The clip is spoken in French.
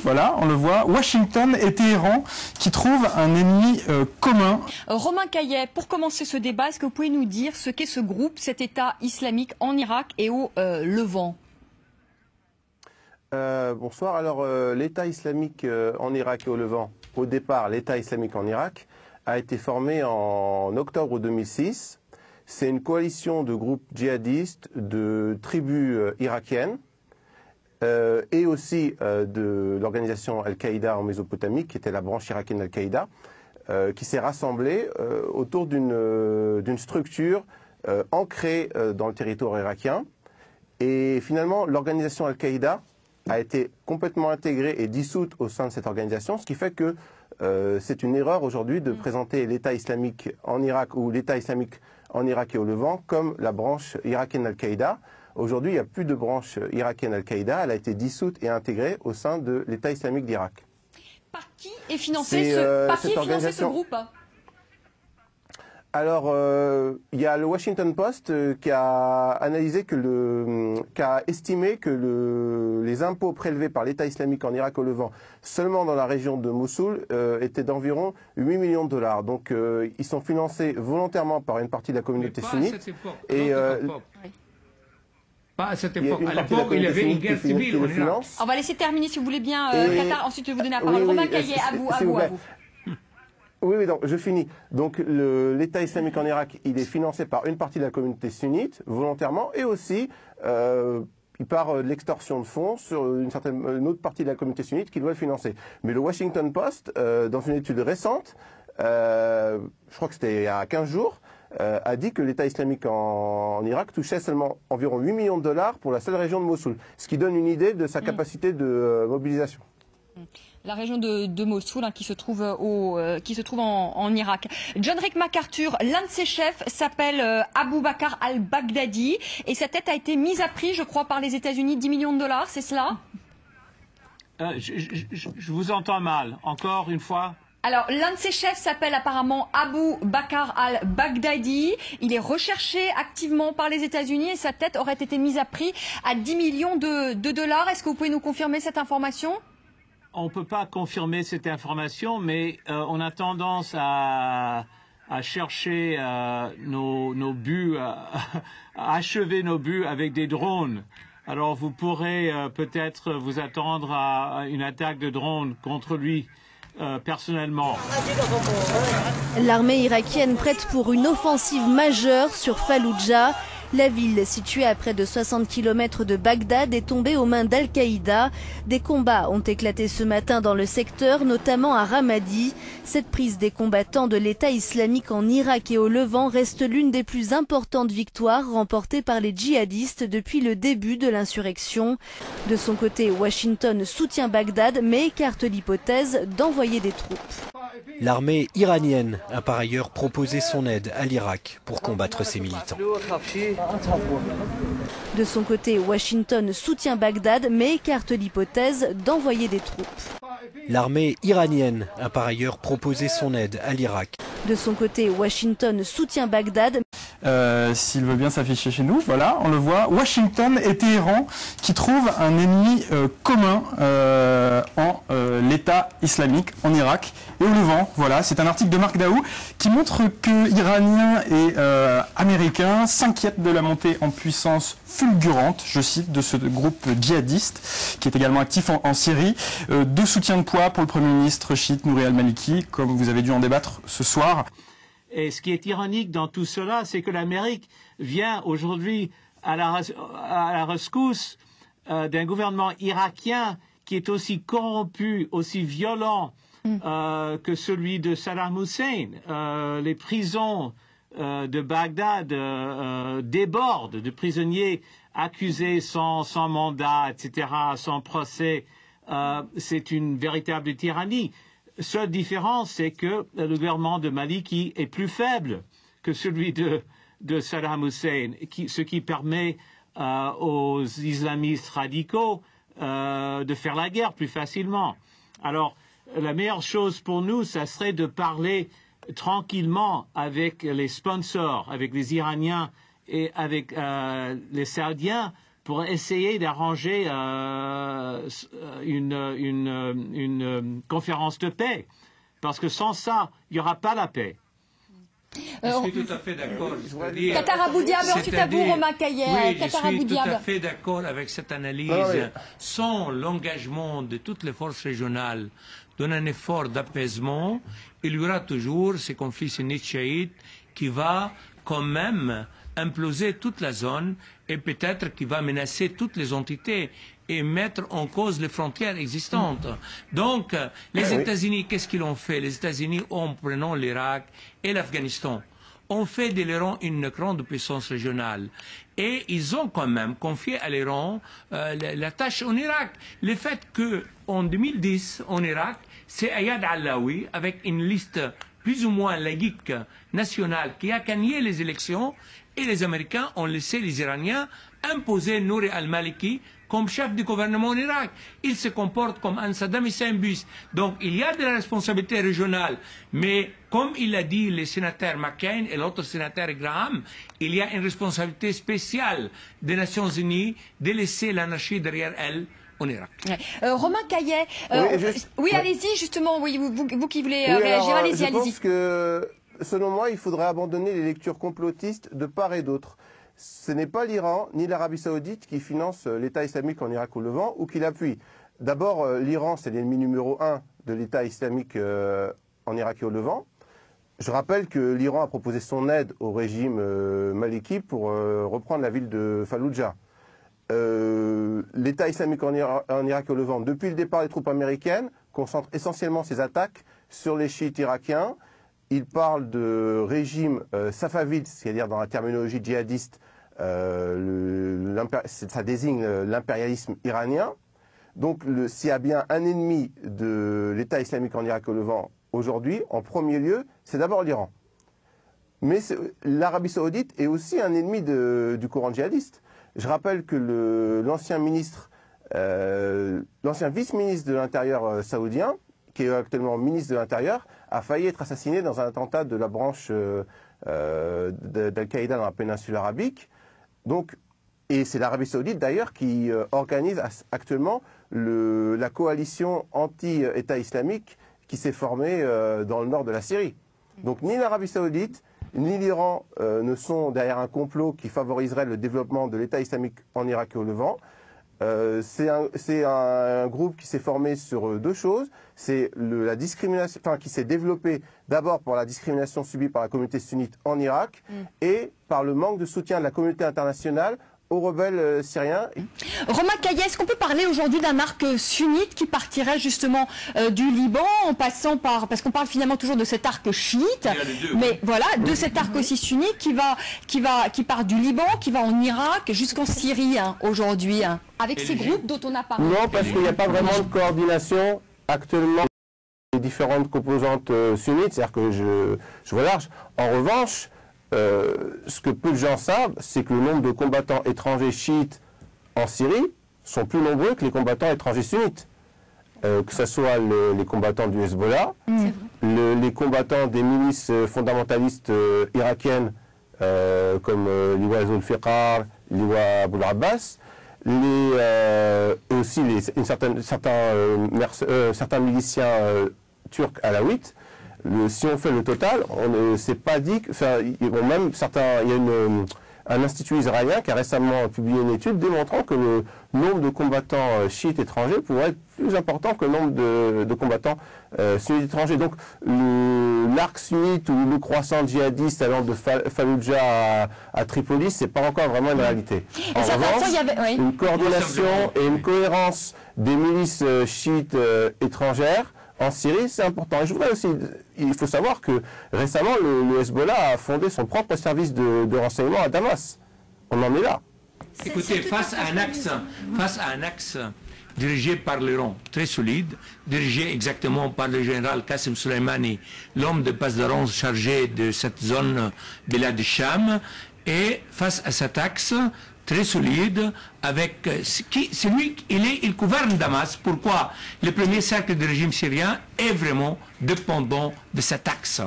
Voilà, on le voit, Washington et Téhéran qui trouvent un ennemi commun. Romain Caillet, pour commencer ce débat, est-ce que vous pouvez nous dire ce qu'est ce groupe, cet État islamique en Irak et au Levant? Bonsoir. Alors, l'État islamique en Irak et au Levant, au départ, l'État islamique en Irak a été formé en octobre 2006. C'est une coalition de groupes djihadistes, de tribus irakiennes et aussi de l'organisation Al-Qaïda en Mésopotamie, qui était la branche irakienne d'Al-Qaïda, qui s'est rassemblée autour d'une structure ancrée dans le territoire irakien. Et finalement, l'organisation Al-Qaïda a été complètement intégrée et dissoute au sein de cette organisation, ce qui fait que c'est une erreur aujourd'hui de présenter l'État islamique en Irak ou l'État islamique en Irak et au Levant comme la branche irakienne Al-Qaïda. Aujourd'hui, il n'y a plus de branche irakienne Al-Qaïda, elle a été dissoute et intégrée au sein de l'État islamique d'Irak. Par qui est financé ce groupe? Alors, il y a le Washington Post qui a analysé qui a estimé que les impôts prélevés par l'État islamique en Irak au Levant, seulement dans la région de Mossoul, étaient d'environ 8 millions de dollars. Donc, ils sont financés volontairement par une partie de la communauté sunnite. Pas à cette époque. À l'époque, il y avait une guerre civile en Irak. On va laisser terminer si vous voulez bien, Qatar. Ensuite, je vais vous donner la parole. Romain Caillet, à vous. Oui, donc je finis. Donc l'État islamique en Irak, il est financé par une partie de la communauté sunnite, volontairement, et aussi il part de l'extorsion de fonds sur une autre partie de la communauté sunnite qui doit le financer. Mais le Washington Post, dans une étude récente, je crois que c'était il y a 15 jours, a dit que l'État islamique en Irak touchait seulement environ 8 millions de dollars pour la seule région de Mossoul, ce qui donne une idée de sa capacité de mobilisation. La région de Mossoul qui se trouve en Irak. John Rick MacArthur, l'un de ses chefs s'appelle Abu Bakr al-Baghdadi et sa tête a été mise à prix, je crois, par les États-Unis, 10 millions de dollars, c'est cela? Je vous entends mal. Encore une fois. Alors, l'un de ses chefs s'appelle apparemment Abu Bakr al-Baghdadi. Il est recherché activement par les États-Unis et sa tête aurait été mise à prix à 10 millions de dollars. Est-ce que vous pouvez nous confirmer cette information? On ne peut pas confirmer cette information, mais on a tendance à chercher nos buts, à achever nos buts avec des drones. Alors vous pourrez peut-être vous attendre à une attaque de drone contre lui personnellement. L'armée irakienne prête pour une offensive majeure sur Falloujah. La ville, située à près de 60 km de Bagdad, est tombée aux mains d'Al-Qaïda. Des combats ont éclaté ce matin dans le secteur, notamment à Ramadi. Cette prise des combattants de l'État islamique en Irak et au Levant reste l'une des plus importantes victoires remportées par les djihadistes depuis le début de l'insurrection. De son côté, Washington soutient Bagdad, mais écarte l'hypothèse d'envoyer des troupes. L'armée iranienne a par ailleurs proposé son aide à l'Irak pour combattre ses militants. De son côté, Washington soutient Bagdad, mais écarte l'hypothèse d'envoyer des troupes. L'armée iranienne a par ailleurs proposé son aide à l'Irak. De son côté, Washington soutient Bagdad. S'il veut bien s'afficher chez nous, voilà, on le voit, Washington et Téhéran qui trouvent un ennemi commun en l'État islamique en Irak et au Levant. Voilà, c'est un article de Marc Daou qui montre que Iraniens et Américains s'inquiètent de la montée en puissance fulgurante, je cite, de ce groupe djihadiste qui est également actif en Syrie. Deux soutiens de poids pour le Premier ministre chiite Nouri al-Maliki, comme vous avez dû en débattre ce soir. Et ce qui est ironique dans tout cela, c'est que l'Amérique vient aujourd'hui à la rescousse d'un gouvernement irakien qui est aussi corrompu, aussi violent que celui de Saddam Hussein. Les prisons de Bagdad débordent de prisonniers accusés sans mandat, etc., sans procès. C'est une véritable tyrannie. Seule différence, c'est que le gouvernement de Maliki est plus faible que celui de Saddam Hussein, ce qui permet aux islamistes radicaux de faire la guerre plus facilement. Alors, la meilleure chose pour nous, ça serait de parler tranquillement avec les sponsors, avec les Iraniens et avec les Saoudiens pour essayer d'arranger une conférence de paix. Parce que sans ça, il n'y aura pas la paix. Je suis tout à fait d'accord. Qatar Abou Diab, ensuite à vous, Romain Caillet. Oui, je suis tout à fait d'accord avec cette analyse. Sans l'engagement de toutes les forces régionales dans un effort d'apaisement, il y aura toujours ces conflits sunnites-chiites qui va quand même imploser toute la zone et peut-être qui va menacer toutes les entités et mettre en cause les frontières existantes. Donc, les États-Unis, qu'est-ce qu'ils ont fait? Les États-Unis, en prenant l'Irak et l'Afghanistan, ont fait de l'Iran une grande puissance régionale. Et ils ont quand même confié à l'Iran la tâche en Irak. Le fait qu'en 2010, en Irak, c'est Ayad Allawi, avec une liste plus ou moins laïque nationale, qui a gagné les élections, et les Américains ont laissé les Iraniens imposer Nouri al-Maliki comme chef du gouvernement en Irak. Il se comporte comme un Saddam Hussein bis. Donc il y a de la responsabilité régionale, mais comme il a dit le sénateur McCain et l'autre sénateur Graham, il y a une responsabilité spéciale des Nations Unies de laisser l'anarchie derrière elles en Irak. Romain Caillet, oui, allez-y justement, oui, vous qui voulez réagir, allez-y, allez-y. Je pense que, selon moi, il faudrait abandonner les lectures complotistes de part et d'autre. Ce n'est pas l'Iran ni l'Arabie Saoudite qui financent l'État islamique en Irak ou Levant ou qui l'appuient. D'abord, l'Iran, c'est l'ennemi numéro 1 de l'État islamique en Irak et au Levant. Je rappelle que l'Iran a proposé son aide au régime maliki pour reprendre la ville de Falloujah. L'État islamique en Irak et au Levant, depuis le départ des troupes américaines, concentre essentiellement ses attaques sur les chiites irakiens. Il parle de régime safavide, c'est-à-dire dans la terminologie djihadiste, ça désigne l'impérialisme iranien. Donc s'il y a bien un ennemi de l'État islamique en Irak et au Levant aujourd'hui, en premier lieu, c'est d'abord l'Iran. Mais l'Arabie Saoudite est aussi un ennemi du courant djihadiste. Je rappelle que l'ancien vice-ministre de l'Intérieur saoudien, qui est actuellement ministre de l'Intérieur, a failli être assassiné dans un attentat de la branche d'Al-Qaïda dans la péninsule arabique. Donc, et c'est l'Arabie Saoudite d'ailleurs qui organise actuellement la coalition anti-État islamique qui s'est formée dans le nord de la Syrie. Donc ni l'Arabie Saoudite ni l'Iran ne sont derrière un complot qui favoriserait le développement de l'État islamique en Irak et au Levant. C'est un groupe qui s'est formé sur deux choses. C'est la discrimination, qui s'est développé d'abord par la discrimination subie par la communauté sunnite en Irak et par le manque de soutien de la communauté internationale aux rebelles syriens. Romain Caillet, est-ce qu'on peut parler aujourd'hui d'un arc sunnite qui partirait justement du Liban en passant par, parce qu'on parle finalement toujours de cet arc chiite, mais voilà, de cet arc aussi sunnite qui part du Liban, qui va en Irak jusqu'en Syrie aujourd'hui, avec ces groupes dont on a parlé. Non, parce qu'il n'y a pas vraiment de coordination actuellement des différentes composantes sunnites, c'est-à-dire que je vois large. En revanche, ce que peu de gens savent, c'est que le nombre de combattants étrangers chiites en Syrie sont plus nombreux que les combattants étrangers sunnites. Que ce soit les combattants du Hezbollah, les combattants des milices fondamentalistes irakiennes comme l'Iwa Zulfiqar, l'Iwa Abu al-Abbas, aussi certains miliciens turcs alaouites. Si on fait le total, on ne s'est pas dit que, il y a un institut israélien qui a récemment publié une étude démontrant que le nombre de combattants chiites étrangers pourrait être plus important que le nombre de combattants sunnites étrangers. Donc l'arc sunnite ou le croissant djihadiste allant de Falloujah à Tripoli, c'est pas encore vraiment une réalité. En revanche, une coordination et une cohérence des milices chiites étrangères en Syrie, c'est important. Et je voudrais aussi, il faut savoir que récemment, le Hezbollah a fondé son propre service de renseignement à Damas. On en est là. Écoutez, face à un axe dirigé par l'Iran, très solide, dirigé exactement par le général Qasem Soleimani, l'homme de passe d'armes chargé de cette zone Bilad al-Sham, et face à cet axe très solide, avec il gouverne Damas. Pourquoi? Le premier cercle du régime syrien est vraiment dépendant de cet axe.